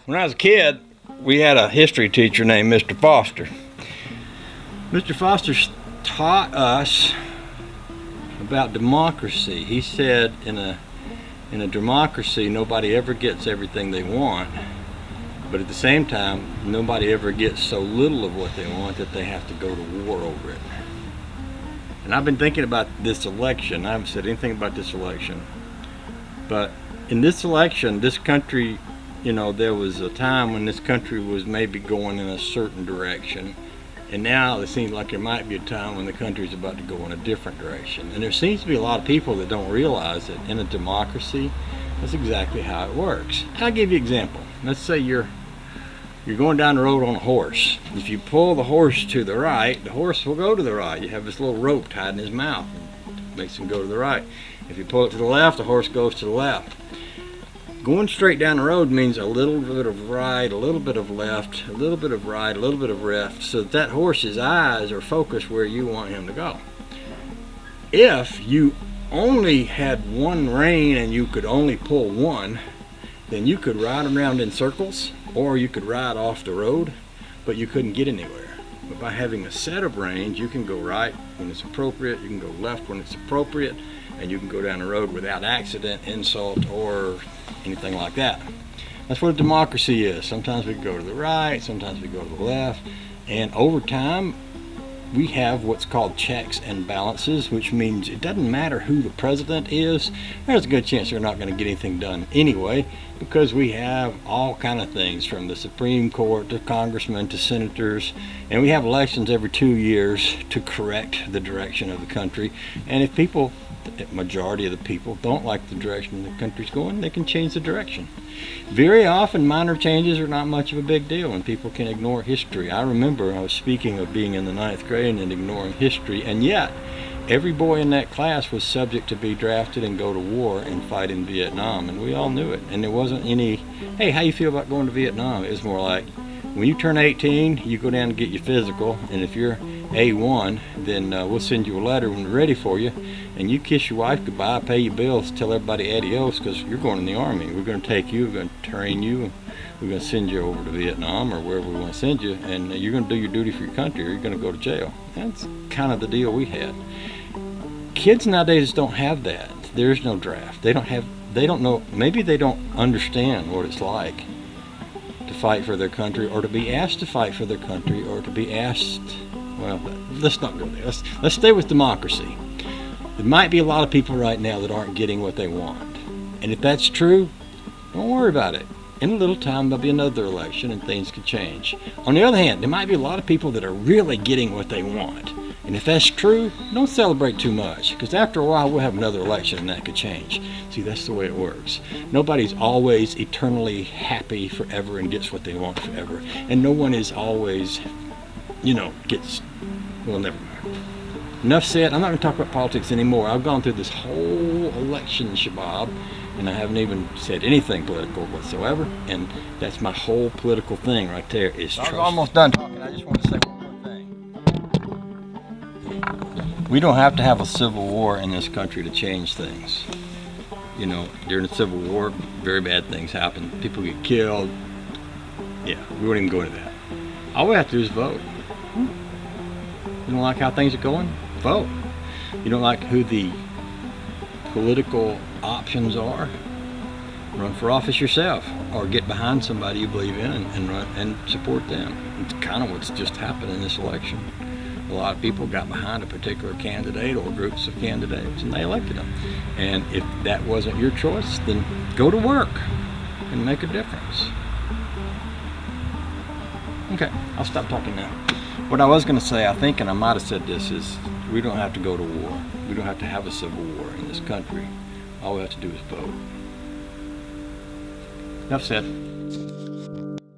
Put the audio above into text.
When I was a kid, we had a history teacher named Mr. Foster. Mr. Foster taught us about democracy. He said in a democracy, nobody ever gets everything they want, but at the same time, nobody ever gets so little of what they want that they have to go to war over it. And I've been thinking about this election. I haven't said anything about this election, but in this election, this country, there was a time when this country was maybe going in a certain direction, and now it seems like there might be a time when the country is about to go in a different direction. And there seems to be a lot of people that don't realize that in a democracy, that's exactly how it works. I'll give you an example. Let's say you're going down the road on a horse. If you pull the horse to the right, the horse will go to the right. You have this little rope tied in his mouth, it makes him go to the right. If you pull it to the left, the horse goes to the left. Going straight down the road means a little bit of right, a little bit of left, a little bit of right, a little bit of left, so that horse's eyes are focused where you want him to go. If you only had one rein and you could only pull one, then you could ride around in circles, or you could ride off the road, but you couldn't get anywhere. But by having a set of reins, you can go right when it's appropriate, you can go left when it's appropriate, and you can go down the road without accident, insult, or anything like that. That's what a democracy is. Sometimes we go to the right, sometimes we go to the left, and over time we have what's called checks and balances, which means it doesn't matter who the president is. There's a good chance they're not going to get anything done anyway, because we have all kind of things from the Supreme Court to congressmen to senators, and we have elections every 2 years to correct the direction of the country. And if people, the majority of the people, don't like the direction the country's going, they can change the direction. Very often minor changes are not much of a big deal, and people can ignore history. I remember I was speaking of being in the 9th grade and ignoring history, and yet every boy in that class was subject to be drafted and go to war and fight in Vietnam, and we all knew it. And there wasn't any, hey, how you feel about going to Vietnam? It was more like, when you turn 18, you go down and get your physical, and if you're A1, then we'll send you a letter when we're ready for you, and you kiss your wife goodbye, pay your bills, tell everybody adios, because you're going in the Army. We're going to take you, we're going to train you, we're going to send you over to Vietnam or wherever we want to send you, and you're going to do your duty for your country or you're going to go to jail. That's kind of the deal we had. Kids nowadays don't have that. There's no draft. They don't know, maybe they don't understand what it's like to fight for their country, or to be asked to fight for their country, or to be asked, well, let's not go there. Let's stay with democracy. There might be a lot of people right now that aren't getting what they want. And if that's true, don't worry about it. In a little time, there'll be another election and things could change. On the other hand, there might be a lot of people that are really getting what they want. And if that's true, don't celebrate too much, because after a while we'll have another election and that could change. See, that's the way it works. Nobody's always eternally happy forever and gets what they want forever. And no one is always, gets, well, never mind. Enough said. I'm not going to talk about politics anymore. I've gone through this whole election shabab, and I haven't even said anything political whatsoever. And that's my whole political thing right there is trust. I'm almost done talking. I just want to say one more thing. We don't have to have a civil war in this country to change things. During the Civil War, very bad things happen. People get killed. Yeah, we won't even go into that. All we have to do is vote. You don't like how things are going? Vote. You don't like who the political options are? Run for office yourself, or get behind somebody you believe in and run and support them. It's kind of what's just happened in this election. A lot of people got behind a particular candidate or groups of candidates, and they elected them. And if that wasn't your choice, then go to work and make a difference. Okay, I'll stop talking now. What I was going to say, I think, and I might have said this, is we don't have to go to war. We don't have to have a civil war in this country. All we have to do is vote. Enough said.